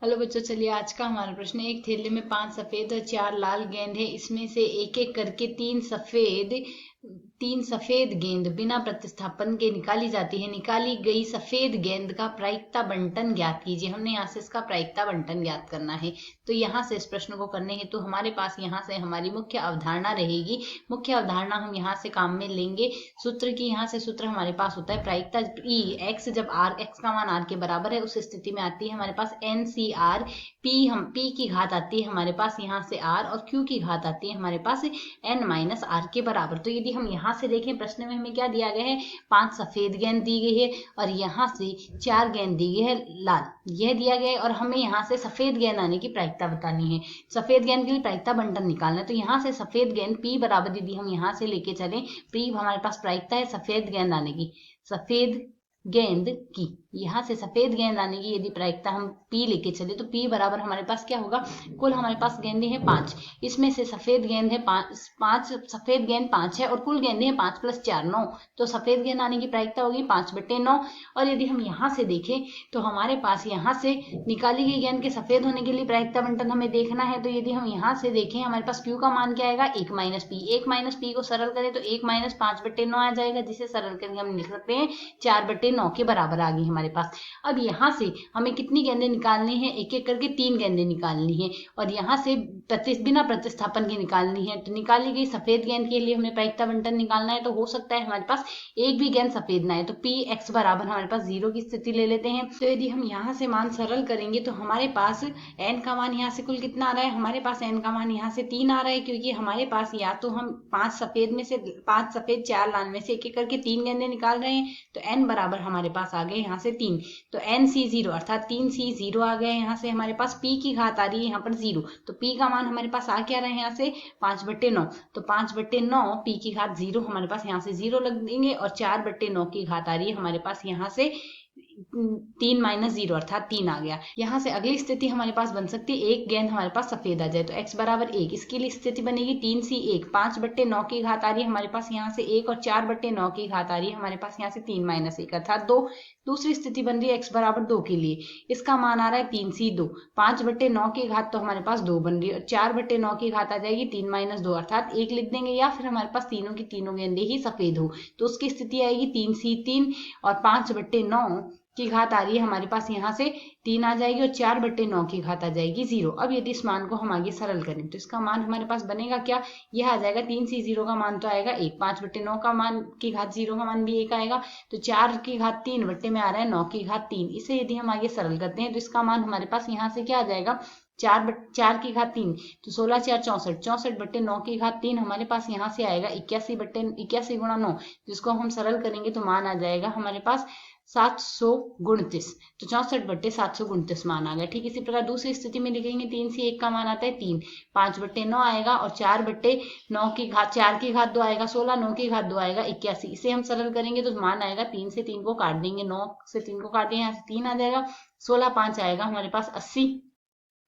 Hello बच्चों, चलिए आज का हमारा प्रश्न है। एक थैले में 5 सफेद और 4 लाल गेंद है। इसमें से एक एक करके तीन सफेद गेंद बिना प्रतिस्थापन के निकाली जाती है। निकाली गई सफेद गेंद का प्रायिकता बंटन ज्ञात कीजिए। हमने यहाँ से इसका प्रायिकता बंटन ज्ञात करना है। तो यहाँ से इस प्रश्न को करने हेतु हमारे पास यहाँ से हमारी मुख्य अवधारणा रहेगी। मुख्य अवधारणा हम यहाँ से काम में लेंगे। सूत्र की यहाँ से सूत्र हमारे पास होता है प्रायिकता ई एक्स, जब आर एक्स का मान आर के बराबर है उस स्थिति में आती है हमारे पास एन सी आर। पी की घात आती है हमारे पास यहाँ से आर, और क्यू की घात आती है हमारे पास एन माइनस आर के बराबर। तो यदि हम यहाँ से देखें, प्रश्न में हमें क्या दिया गया है, 5 सफेद गेंद दी गई है और यहाँ से 4 गेंद दी गई है लाल, यह दिया गया है। और हमें यहाँ से सफेद गेंद आने की प्रायिकता बतानी है। सफेद गेंद के लिए प्रायिकता बंटन निकालना है। तो यहाँ से सफेद गेंद पी बराबर, यदि हम यहाँ से लेके चले, पी हमारे पास प्रायिकता है सफेद गेंद आने की। सफेद गेंद की यहाँ से सफेद गेंद आने की यदि प्रायिकता हम पी लेके चले तो पी बराबर हमारे पास क्या होगा, कुल हमारे पास गेंदें हैं 5, इसमें से सफेद गेंद है 5 सफेद गेंद 5 है और कुल गेंदें हैं 5 + 4 9। तो सफेद गेंद आने की प्रायिकता होगी 5/9। और यदि हम यहाँ से देखें तो हमारे पास यहाँ से निकाली गई गेंद के सफेद होने के लिए प्रायिकता बंटन हमें देखना है। तो यदि हम यहाँ से देखें, हमारे पास क्यू का मान क्या आएगा, 1 - p को सरल करें तो 1 - 5/9 आ जाएगा, जिसे सरल करके हम लिख सकते हैं 4/9 के बराबर आ गई हमारे पास। अब यहाँ से हमें कितनी गेंदें निकालनी है, एक एक करके 3 गेंदें निकालनी है और यहाँ से बिना प्रतिस्थापन के निकालनी है। तो निकाली गई सफेद गेंद के लिए हमें प्रायिकता बंटन निकालना है। तो हो सकता है हमारे पास एक भी गेंद सफेद ना है, तो पी एक्स बराबर हमारे पास 0 की स्थिति ले लेते हैं। तो यदि हम यहाँ से मान सरल करेंगे तो हमारे पास एन का मान यहाँ से कुल कितना आ रहा है, हमारे पास एन का मान यहाँ से 3 आ रहा है, क्योंकि हमारे पास या तो हम 5 सफेद 4 लाल में से एक एक करके 3 गेंदें निकाल रहे हैं। तो एन बराबर हमारे पास आ गए यहाँ से 3, तो एन सी 0 अर्थात 3C0 आ गए। यहाँ से हमारे पास पी की घात आ रही है यहाँ पर 0, तो पी का मान हमारे पास आ क्या रहे हैं यहाँ से 5/9। तो 5/9 पी की घात 0 हमारे पास यहाँ से 0 लग देंगे और 4/9 की घात आ रही है हमारे पास यहाँ से 3 - 0 अर्थात 3 आ गया। यहाँ से अगली स्थिति हमारे पास बन सकती है, एक गेंद हमारे पास सफेद आ जाए तो x बराबर 1, इसके लिए स्थिति बनेगी 3C1, 5/9 की घात आ रही है हमारे पास यहाँ से 1 और 4/9 की घात आ रही है हमारे पास यहाँ से 3 - 1 अर्थात 2। दूसरी स्थिति बन रही है x बराबर 2 के लिए, इसका मान आ रहा है 3C2, 5/9 की घात तो हमारे पास 2 बन रही है और 4/9 की घात आ जाएगी 3 - 2 अर्थात 1 लिख देंगे, या फिर हमारे पास तीनों की तीनों गेंदें ही सफेद हो तो उसकी स्थिति आएगी 3C3 और 5/9 की घात आ रही है हमारे पास यहाँ से 3 आ जाएगी और 4/9 की घात आ जाएगी 0। अब यदि इस मान को हम आगे सरल करें तो इसका मान हमारे पास बनेगा क्या, यह आ जाएगा 3C0 का मान तो आएगा 1, 5/9 का मान की घात 0 का मान भी 1 आएगा, तो 4 की घात 3 बट्टे में आ रहा है 9 की घात 3। इसे यदि हम आगे सरल करते हैं तो इसका मान हमारे पास यहाँ से क्या आ जाएगा, 4 की घात 3 तो 16 × 4 = 64, 64/9 की घात 3 हमारे पास यहाँ से आएगा 81 × 9, जिसको हम सरल करेंगे तो मान आ जाएगा हमारे पास 729। तो 64/729 मान आ गया। ठीक इसी प्रकार दूसरी स्थिति में लिखेंगे 3C1 का मान आता है 3, 5/9 आएगा और 4/9 की घात 4 की घात 2 आएगा 16, 9 की घात 2 आएगा 81। इसे हम सरल करेंगे तो मान आएगा 3 से 3 को काट देंगे, 9 से 3 को काट देंगे, यहाँ से 3 आ जाएगा, 16 5 आएगा हमारे पास 80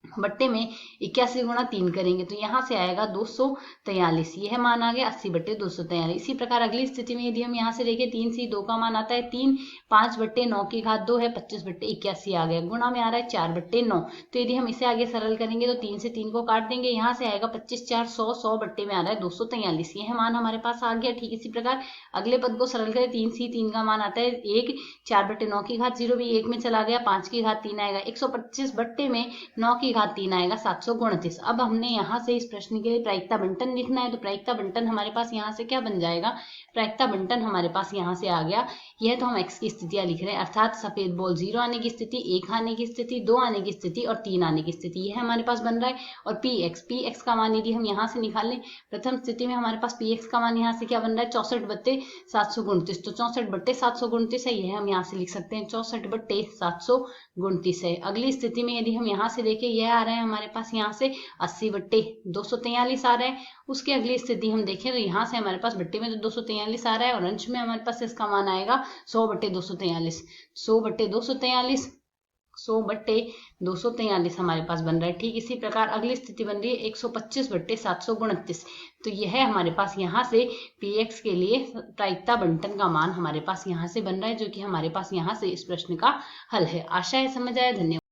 बट्टे में 81 × 3 करेंगे तो यहाँ से आएगा 243, यह मान आ गया 80/243। इसी प्रकार अगली स्थिति में यदि हम यहाँ से देखें 3C2 का मान आता है 3, 5/9 की घात 2 है 25/81 आ गया, गुणा में आ रहा है 4/9। तो यदि हम इसे आगे सरल करेंगे तो 3 से 3 को काट देंगे, यहाँ से आएगा 25 4 100, 100 बट्टे में आ रहा है 243, यह मान हमारे पास आ गया। ठीक इसी प्रकार अगले पद को सरल करें, 3C3 का मान आता है 1, 4/9 की घात 0 भी 1 में चला गया, 5 की घात 3 आएगा, 125 बट्टे में 9 की घात 3 आएगा 729। अब हमने यहाँ से इस प्रश्न के लिए प्रायिकता बंटन लिखना है, तो प्रायिकता बंटन हमारे पास यहाँ से क्या बन जाएगा, प्रायिकता बंटन हमारे पास यहाँ से आ गया। यह तो हम x की स्थितियां लिख रहे हैं, अर्थात सफेद बॉल 0 आने की स्थिति, 1 आने की स्थिति, 2 आने की स्थिति और 3 आने की स्थिति, यह हमारे पास बन रहा है। और px का मान यदि हम यहाँ से निकाल लें, प्रथम स्थिति में हमारे पास px का मान यहाँ से क्या बन रहा है 64/729, तो 64/729 है, यह हम यहाँ से लिख सकते हैं 64/729 है। अगली स्थिति में यदि हम यहाँ से देखें, यह आ रहा है हमारे पास यहाँ से 80/243 आ रहा है। उसके अगली स्थिति हम देखें तो यहाँ से हमारे पास बट्टे में तो 243 आ रहा है और अंश में हमारे पास इसका मान आएगा 100/243, 100/243 हमारे पास बन रहा है। ठीक इसी प्रकार अगली स्थिति बन रही है 125/729, तो यह हमारे पास यहाँ से px के लिए प्रायिकता बंटन का मान हमारे पास यहाँ से बन रहा है, जो कि हमारे पास यहाँ से इस प्रश्न का हल है। आशा है समझ आया। धन्यवाद।